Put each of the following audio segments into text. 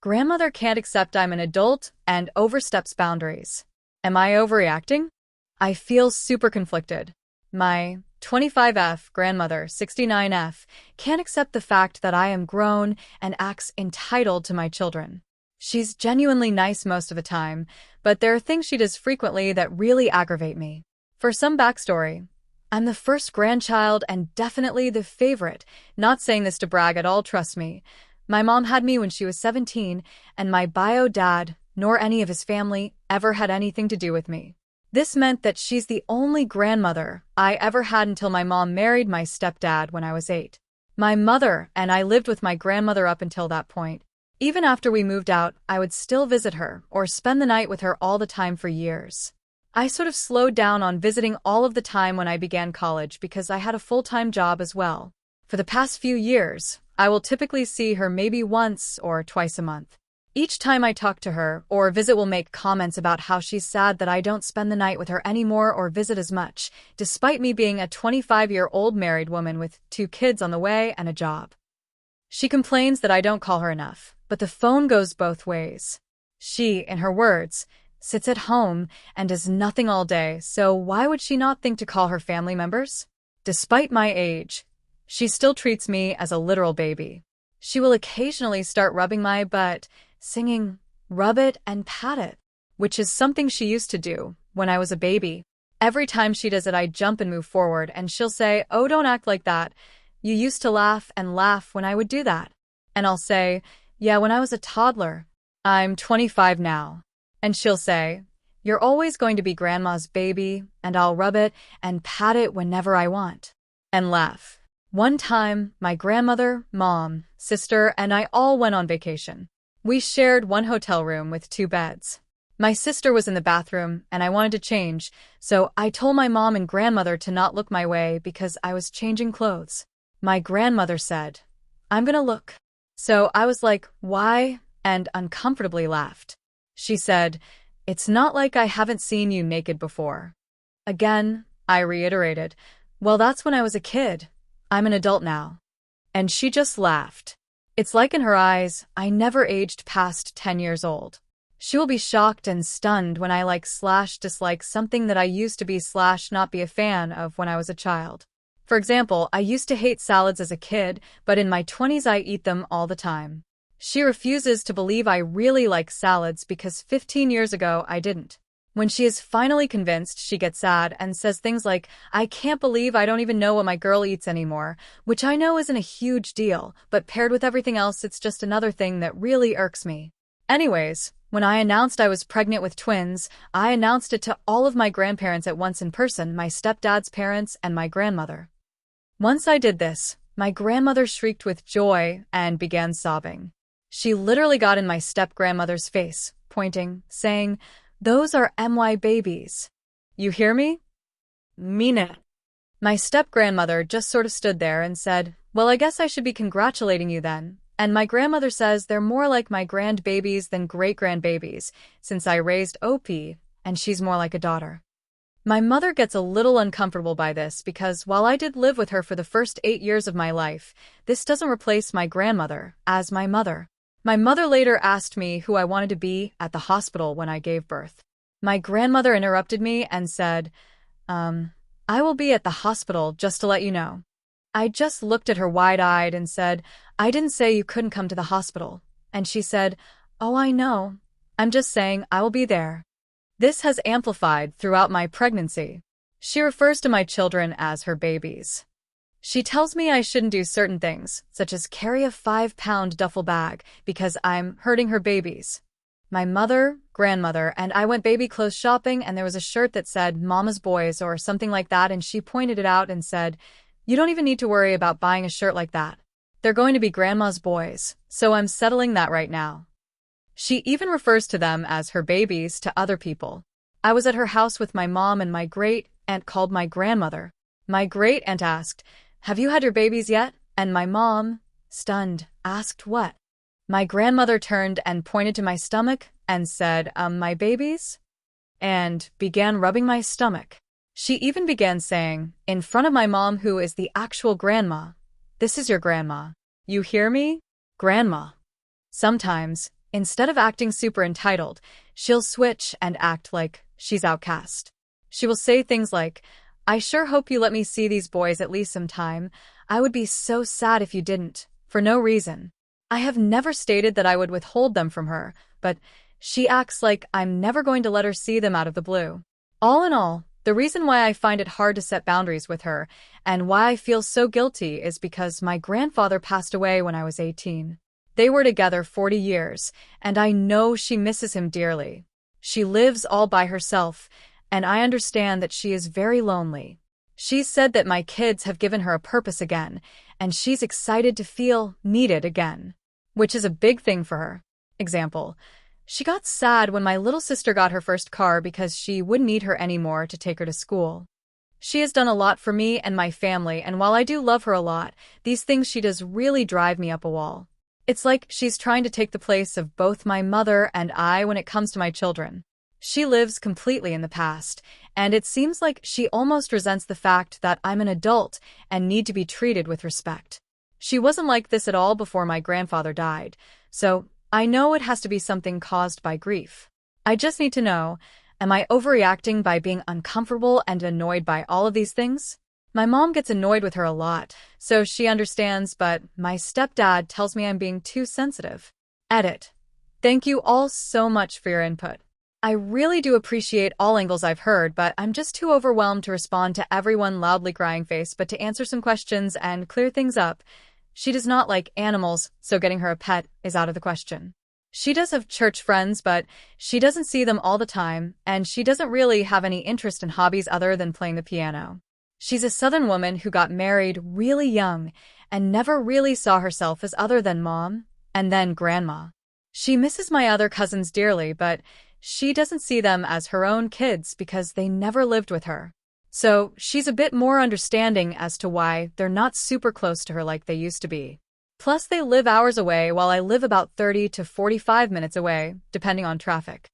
Grandmother can't accept I'm an adult and oversteps boundaries. Am I overreacting? I feel super conflicted. My 25F grandmother, 69F, can't accept the fact that I am grown and acts entitled to my children. She's genuinely nice most of the time, but there are things she does frequently that really aggravate me. For some backstory, I'm the first grandchild and definitely the favorite. Not saying this to brag at all, trust me. My mom had me when she was 17, and my bio dad, nor any of his family, ever had anything to do with me. This meant that she's the only grandmother I ever had until my mom married my stepdad when I was 8. My mother and I lived with my grandmother up until that point. Even after we moved out, I would still visit her or spend the night with her all the time for years. I sort of slowed down on visiting all of the time when I began college because I had a full-time job as well. For the past few years, I will typically see her maybe once or twice a month. Each time I talk to her or visit will make comments about how she's sad that I don't spend the night with her anymore or visit as much, despite me being a 25-year-old married woman with 2 kids on the way and a job. She complains that I don't call her enough, but the phone goes both ways. She, in her words, sits at home and does nothing all day, so why would she not think to call her family members? Despite my age, she still treats me as a literal baby. She will occasionally start rubbing my butt, singing, "Rub it and pat it," which is something she used to do when I was a baby. Every time she does it, I jump and move forward, and she'll say, "Oh, don't act like that. You used to laugh and laugh when I would do that." And I'll say, "Yeah, when I was a toddler. I'm 25 now." And she'll say, "You're always going to be grandma's baby," and I'll rub it and pat it whenever I want. And laugh. One time, my grandmother, mom, sister, and I all went on vacation. We shared one hotel room with 2 beds. My sister was in the bathroom, and I wanted to change, so I told my mom and grandmother to not look my way because I was changing clothes. My grandmother said, "I'm gonna look." So I was like, "Why?" and uncomfortably laughed. She said, "It's not like I haven't seen you naked before." Again, I reiterated, "Well, that's when I was a kid. I'm an adult now." And she just laughed. It's like in her eyes, I never aged past 10 years old. She will be shocked and stunned when I like/dislike something that I used to be/not be a fan of when I was a child. For example, I used to hate salads as a kid, but in my 20s I eat them all the time. She refuses to believe I really like salads because 15 years ago I didn't. When she is finally convinced, she gets sad and says things like, "I can't believe I don't even know what my girl eats anymore," which I know isn't a huge deal, but paired with everything else, it's just another thing that really irks me. Anyways, when I announced I was pregnant with twins, I announced it to all of my grandparents at once in person, my stepdad's parents and my grandmother. Once I did this, my grandmother shrieked with joy and began sobbing. She literally got in my step-grandmother's face, pointing, saying, "Those are my babies. You hear me? Mean it." My step-grandmother just sort of stood there and said, "Well, I guess I should be congratulating you then." And my grandmother says they're more like my grandbabies than great-grandbabies, since I raised OP, and she's more like a daughter. My mother gets a little uncomfortable by this because while I did live with her for the first 8 years of my life, this doesn't replace my grandmother as my mother. My mother later asked me who I wanted to be at the hospital when I gave birth. My grandmother interrupted me and said, "I will be at the hospital just to let you know." I just looked at her wide-eyed and said, "I didn't say you couldn't come to the hospital." And she said, "Oh, I know. I'm just saying I will be there." This has amplified throughout my pregnancy. She refers to my children as her babies. She tells me I shouldn't do certain things, such as carry a 5-pound duffel bag, because I'm hurting her babies. My mother, grandmother, and I went baby clothes shopping, and there was a shirt that said Mama's Boys or something like that, and she pointed it out and said, "You don't even need to worry about buying a shirt like that. They're going to be Grandma's boys, so I'm settling that right now." She even refers to them as her babies to other people. I was at her house with my mom, and my great-aunt called my grandmother. My great-aunt asked, "Have you had your babies yet?" And my mom, stunned, asked what. My grandmother turned and pointed to my stomach and said, "My babies?" and began rubbing my stomach. She even began saying, in front of my mom, who is the actual grandma, "This is your grandma. You hear me? Grandma." Sometimes, Instead of acting super entitled, she'll switch and act like she's outcast. She will say things like, "I sure hope you let me see these boys at least sometime. I would be so sad if you didn't," for no reason. I have never stated that I would withhold them from her, but she acts like I'm never going to let her see them out of the blue. All in all, the reason why I find it hard to set boundaries with her and why I feel so guilty is because my grandfather passed away when I was 18. They were together 40 years, and I know she misses him dearly. She lives all by herself, and I understand that she is very lonely. She said that my kids have given her a purpose again, and she's excited to feel needed again, which is a big thing for her. Example, she got sad when my little sister got her first car because she wouldn't need her anymore to take her to school. She has done a lot for me and my family, and while I do love her a lot, these things she does really drive me up a wall. It's like she's trying to take the place of both my mother and I when it comes to my children. She lives completely in the past, and it seems like she almost resents the fact that I'm an adult and need to be treated with respect. She wasn't like this at all before my grandfather died, so I know it has to be something caused by grief. I just need to know, am I overreacting by being uncomfortable and annoyed by all of these things? My mom gets annoyed with her a lot, so she understands, but my stepdad tells me I'm being too sensitive. Edit. Thank you all so much for your input. I really do appreciate all angles I've heard, but I'm just too overwhelmed to respond to everyone loudly crying face, but to answer some questions and clear things up. She does not like animals, so getting her a pet is out of the question. She does have church friends, but she doesn't see them all the time, and she doesn't really have any interest in hobbies other than playing the piano. She's a Southern woman who got married really young and never really saw herself as other than mom and then grandma. She misses my other cousins dearly, but she doesn't see them as her own kids because they never lived with her. So she's a bit more understanding as to why they're not super close to her like they used to be. Plus, they live hours away while I live about 30 to 45 minutes away, depending on traffic.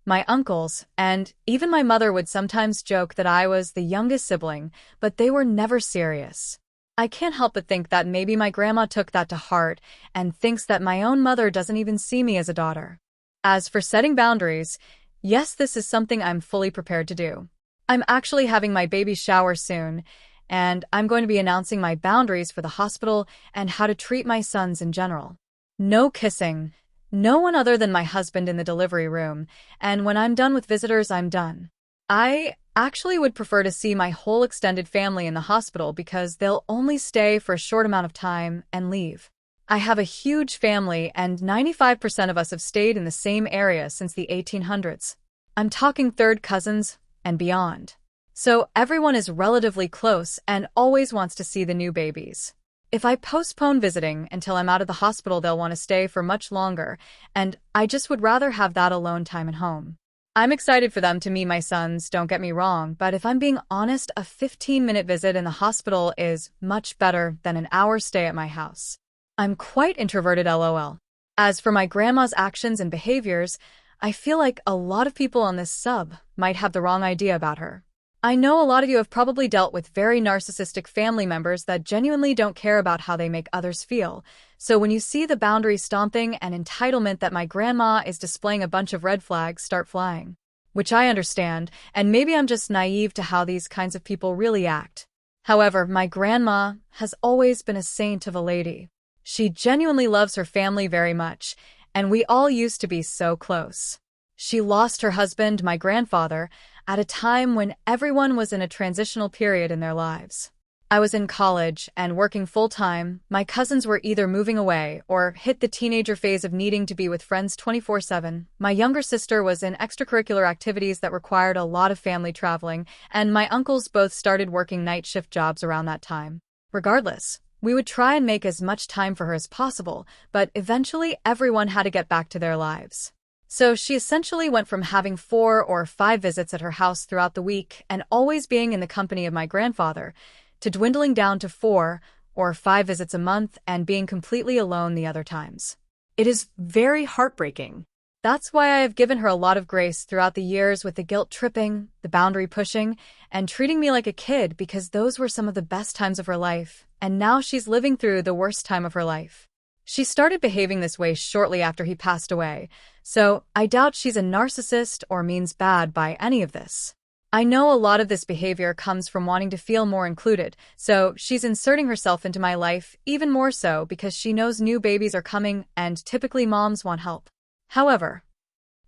My uncles, and even my mother would sometimes joke that I was the youngest sibling, but they were never serious. I can't help but think that maybe my grandma took that to heart and thinks that my own mother doesn't even see me as a daughter. As for setting boundaries, yes, this is something I'm fully prepared to do. I'm actually having my baby shower soon, and I'm going to be announcing my boundaries for the hospital and how to treat my sons in general. No kissing, no one other than my husband in the delivery room, and when I'm done with visitors, I'm done. I actually would prefer to see my whole extended family in the hospital because they'll only stay for a short amount of time and leave. I have a huge family, and 95% of us have stayed in the same area since the 1800s. I'm talking third cousins and beyond. So everyone is relatively close and always wants to see the new babies. If I postpone visiting until I'm out of the hospital, they'll want to stay for much longer, and I just would rather have that alone time at home. I'm excited for them to meet my sons, don't get me wrong, but if I'm being honest, a 15-minute visit in the hospital is much better than an hour stay at my house. I'm quite introverted, lol. As for my grandma's actions and behaviors, I feel like a lot of people on this sub might have the wrong idea about her. I know a lot of you have probably dealt with very narcissistic family members that genuinely don't care about how they make others feel. So when you see the boundary stomping and entitlement that my grandma is displaying, a bunch of red flags start flying. Which I understand, and maybe I'm just naive to how these kinds of people really act. However, my grandma has always been a saint of a lady. She genuinely loves her family very much, and we all used to be so close. She lost her husband, my grandfather, at a time when everyone was in a transitional period in their lives. I was in college and working full-time. My cousins were either moving away or hit the teenager phase of needing to be with friends 24/7. My younger sister was in extracurricular activities that required a lot of family traveling, and my uncles both started working night shift jobs around that time. Regardless, we would try and make as much time for her as possible, but eventually everyone had to get back to their lives. So she essentially went from having 4 or 5 visits at her house throughout the week and always being in the company of my grandfather, to dwindling down to 4 or 5 visits a month and being completely alone the other times. It is very heartbreaking. That's why I have given her a lot of grace throughout the years with the guilt tripping, the boundary pushing, and treating me like a kid, because those were some of the best times of her life, and now she's living through the worst time of her life. She started behaving this way shortly after he passed away, so I doubt she's a narcissist or means bad by any of this. I know a lot of this behavior comes from wanting to feel more included, so she's inserting herself into my life even more so because she knows new babies are coming and typically moms want help. However,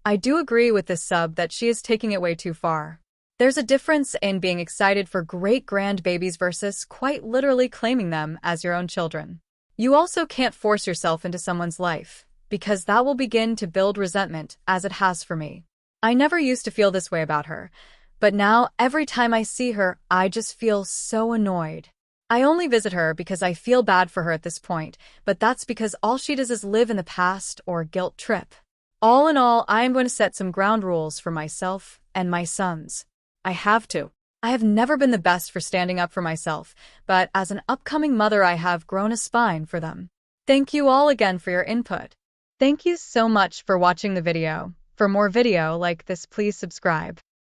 I do agree with this sub that she is taking it way too far. There's a difference in being excited for great-grandbabies versus quite literally claiming them as your own children. You also can't force yourself into someone's life, because that will begin to build resentment, as it has for me. I never used to feel this way about her, but now every time I see her, I just feel so annoyed. I only visit her because I feel bad for her at this point, but that's because all she does is live in the past or guilt trip. All in all, I am going to set some ground rules for myself and my sons. I have to. I have never been the best for standing up for myself, but as an upcoming mother, I have grown a spine for them. Thank you all again for your input. Thank you so much for watching the video. For more video like this, please subscribe.